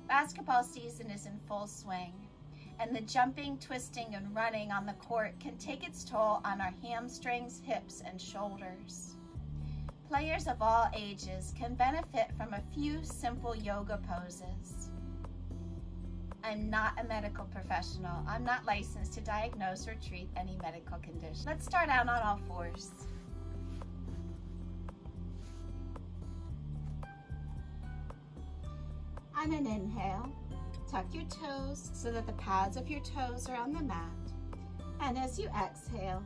Basketball season is in full swing, and the jumping, twisting, and running on the court can take its toll on our hamstrings, hips, and shoulders. Players of all ages can benefit from a few simple yoga poses. I'm not a medical professional. I'm not licensed to diagnose or treat any medical condition. Let's start out on all fours. On an inhale, tuck your toes so that the pads of your toes are on the mat. And as you exhale,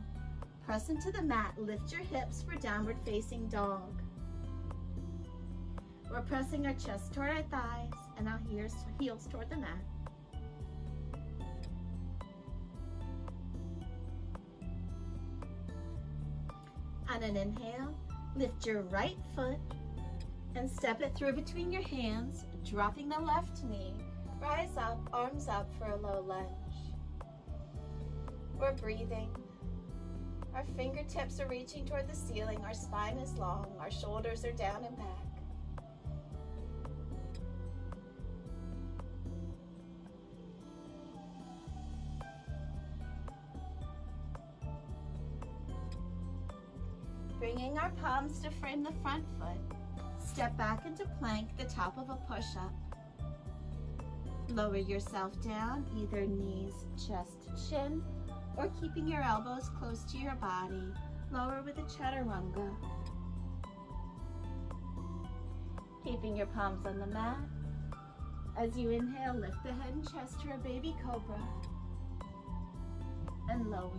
press into the mat, lift your hips for downward facing dog. We're pressing our chest toward our thighs and our heels toward the mat. On an inhale, lift your right foot and step it through between your hands, dropping the left knee. Rise up, arms up for a low lunge. We're breathing. Our fingertips are reaching toward the ceiling. Our spine is long. Our shoulders are down and back. Bringing our palms to frame the front foot. Step back into plank, the top of a push-up. Lower yourself down, either knees, chest, chin, or keeping your elbows close to your body. Lower with a chaturanga. Keeping your palms on the mat. As you inhale, lift the head and chest to a baby cobra. And lower.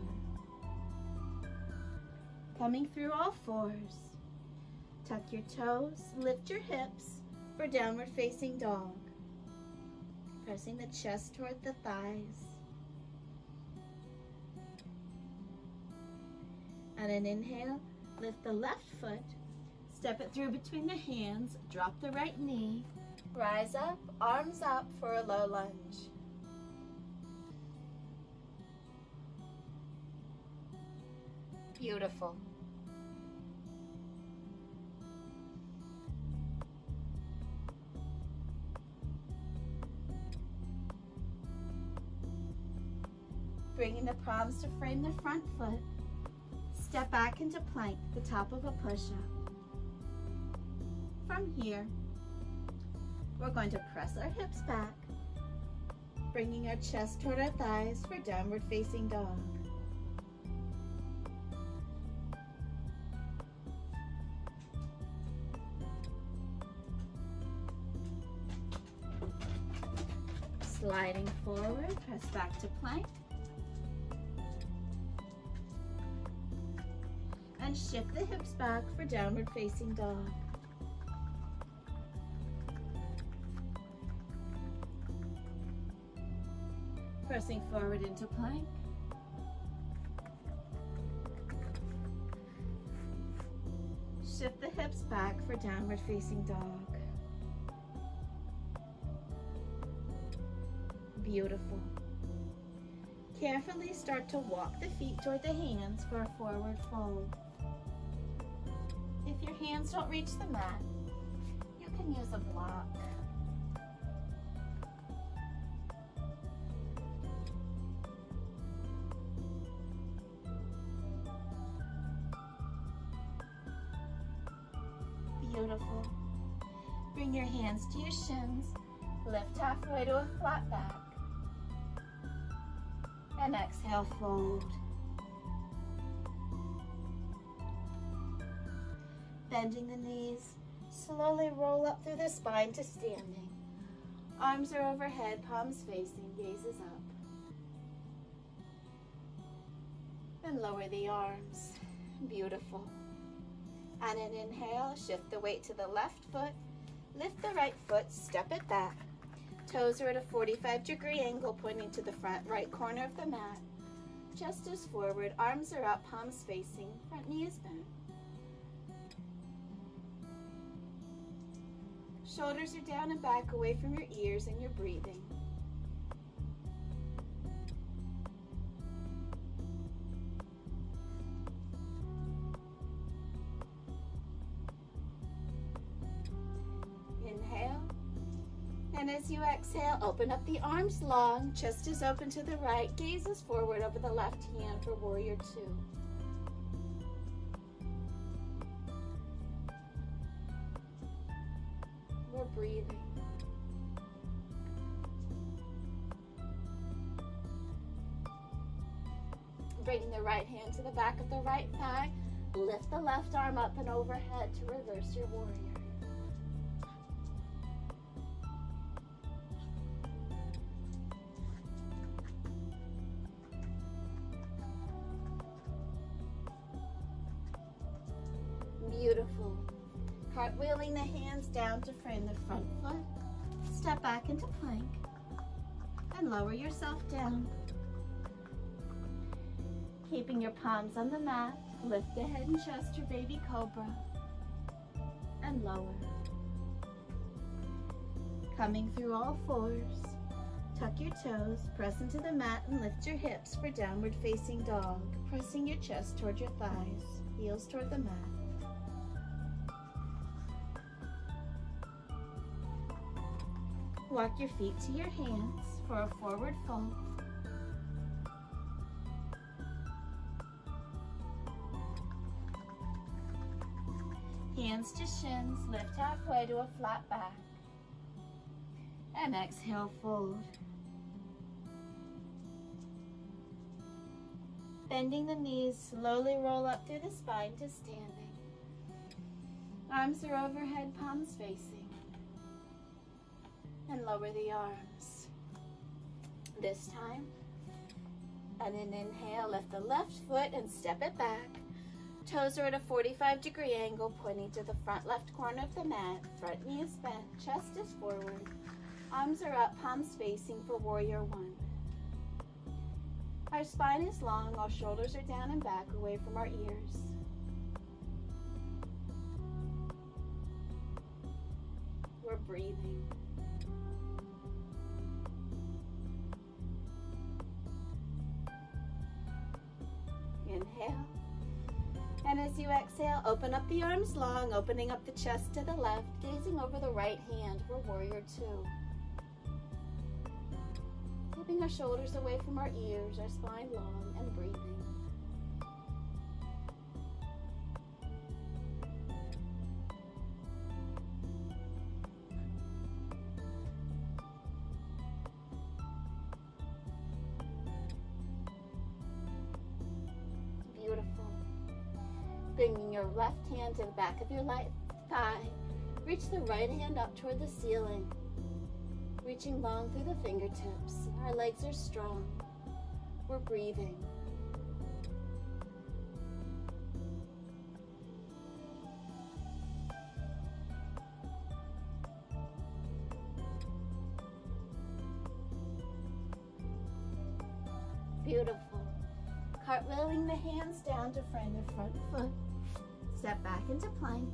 Coming through all fours. Tuck your toes, lift your hips for downward facing dog. Pressing the chest toward the thighs. On an inhale, lift the left foot, step it through between the hands, drop the right knee, rise up, arms up for a low lunge. Beautiful. Bringing the palms to frame the front foot. Step back into plank, the top of a push-up. From here, we're going to press our hips back, bringing our chest toward our thighs for downward facing dog. Sliding forward, press back to plank. And shift the hips back for downward facing dog. Pressing forward into plank. Shift the hips back for downward facing dog. Beautiful. Carefully start to walk the feet toward the hands for a forward fold. If your hands don't reach the mat, you can use a block. Beautiful. Bring your hands to your shins, lift halfway to a flat back, and exhale, fold. Bending the knees, slowly roll up through the spine to standing. Arms are overhead, palms facing, gazes up. And lower the arms. Beautiful. On an inhale, shift the weight to the left foot, lift the right foot, step it back. Toes are at a 45-degree angle pointing to the front right corner of the mat. Chest is forward, arms are up, palms facing, front knee is bent. Shoulders are down and back away from your ears, and you're breathing. Inhale And as you exhale, open up the arms long, chest is open to the right, gaze is forward over the left hand for warrior two. We're breathing. Bringing the right hand to the back of the right thigh, lift the left arm up and overhead to reverse your warrior. Beautiful. Cartwheeling the hands down to frame the front foot. Step back into plank and lower yourself down. Keeping your palms on the mat, lift the head and chest to baby cobra and lower. Coming through all fours, tuck your toes, press into the mat and lift your hips for downward facing dog, pressing your chest toward your thighs, heels toward the mat. Walk your feet to your hands for a forward fold. Hands to shins, lift halfway to a flat back. And exhale, fold. Bending the knees, slowly roll up through the spine to standing. Arms are overhead, palms facing. And lower the arms. This time, and an inhale, lift the left foot and step it back. Toes are at a 45-degree angle, pointing to the front left corner of the mat. Front knee is bent, chest is forward. Arms are up, palms facing for warrior one. Our spine is long, our shoulders are down and back, away from our ears. We're breathing. Inhale. And as you exhale, open up the arms long, opening up the chest to the left, gazing over the right hand for warrior two. Keeping our shoulders away from our ears, our spine long, and breathing. Beautiful. Bringing your left hand to the back of your right thigh. Reach the right hand up toward the ceiling. Reaching long through the fingertips. Our legs are strong. We're breathing. Beautiful. Cartwheeling the hands down to frame the front foot. Step back into plank.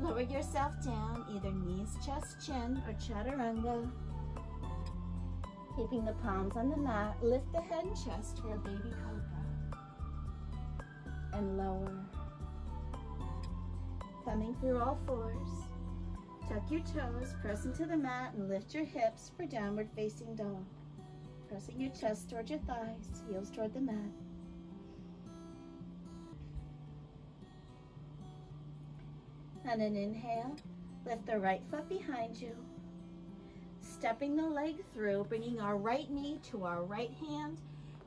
Lower yourself down, either knees, chest, chin, or chaturanga. Keeping the palms on the mat, lift the head and chest for a baby cobra. And lower. Coming through all fours. Tuck your toes, press into the mat, and lift your hips for downward facing dog. Pressing your chest toward your thighs, heels toward the mat. And an inhale, lift the right foot behind you. Stepping the leg through, bringing our right knee to our right hand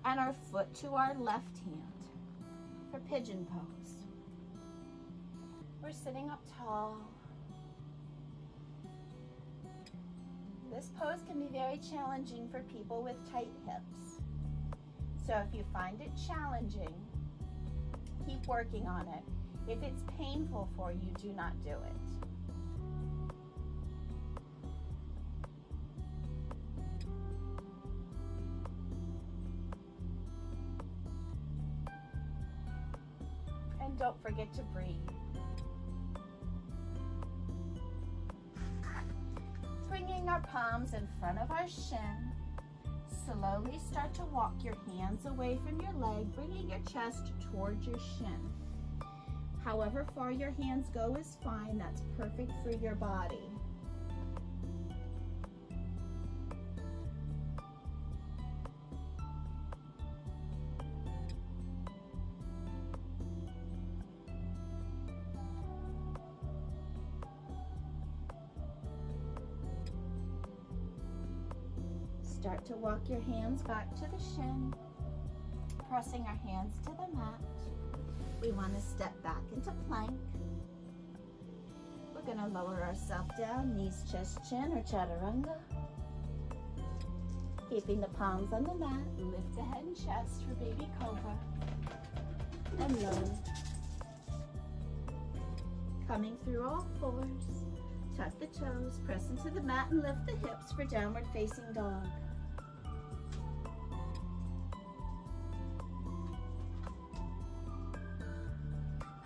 and our foot to our left hand for pigeon pose. We're sitting up tall. This pose can be very challenging for people with tight hips. So if you find it challenging, keep working on it. If it's painful for you, do not do it. And don't forget to breathe. Bringing our palms in front of our shin. Slowly start to walk your hands away from your leg, bringing your chest towards your shin. However far your hands go is fine. That's perfect for your body. Start to walk your hands back to the shin, pressing our hands to the mat. We want to step back into plank. We're going to lower ourselves down, knees, chest, chin, or chaturanga. Keeping the palms on the mat, lift the head and chest for baby cobra. And low. Coming through all fours, tuck the toes, press into the mat and lift the hips for downward facing dog.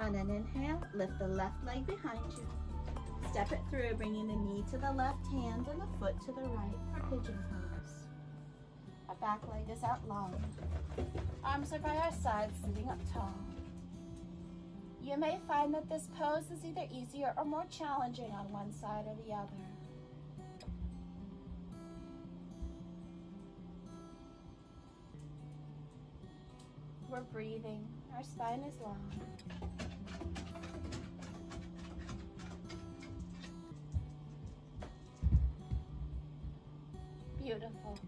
On an inhale, lift the left leg behind you. Step it through, bringing the knee to the left hand and the foot to the right for pigeon pose. Our back leg is out long. Arms are by our sides, sitting up tall. You may find that this pose is either easier or more challenging on one side or the other. We're breathing. Our spine is long. Beautiful.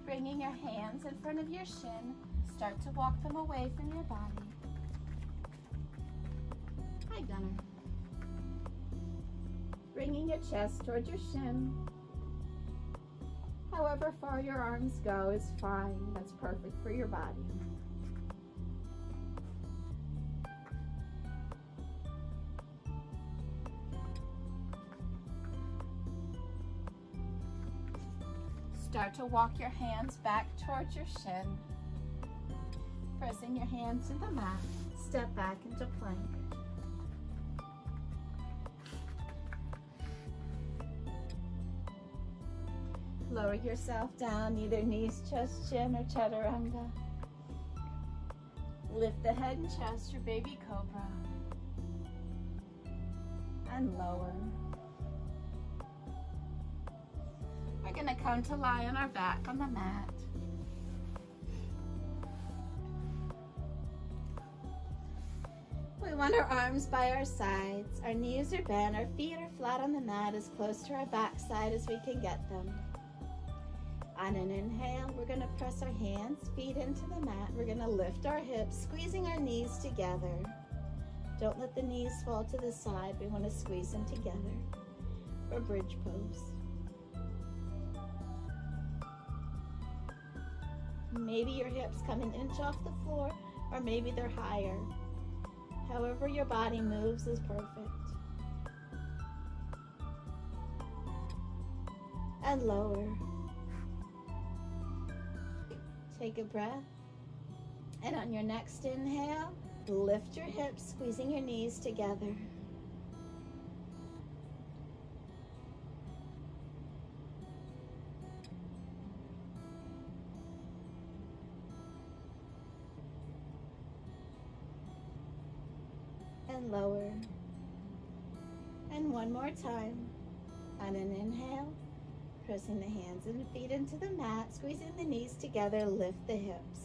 Bringing your hands in front of your shin, start to walk them away from your body. Hi, Gunner. Bringing your chest towards your shin. However far your arms go is fine. That's perfect for your body. Start to walk your hands back towards your shin. Pressing your hands to the mat, step back into plank. Lower yourself down, either knees, chest, chin, or chaturanga. Lift the head and chest, your baby cobra. And lower. We're going to come to lie on our back on the mat. We want our arms by our sides. Our knees are bent. Our feet are flat on the mat, as close to our backside as we can get them. On an inhale, we're going to press our hands, feet into the mat. We're going to lift our hips, squeezing our knees together. Don't let the knees fall to the side. We want to squeeze them together for bridge pose. Maybe your hips come an inch off the floor, or maybe they're higher. However your body moves is perfect. And lower. Take a breath. And on your next inhale, lift your hips, squeezing your knees together. And lower. And one more time. On an inhale, pressing the hands and feet into the mat, squeezing the knees together, lift the hips.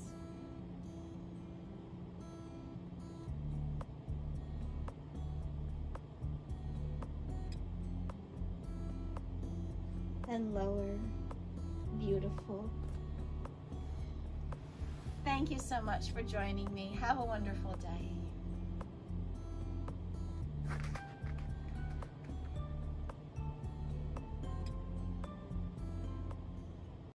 And lower. Beautiful. Thank you so much for joining me. Have a wonderful day.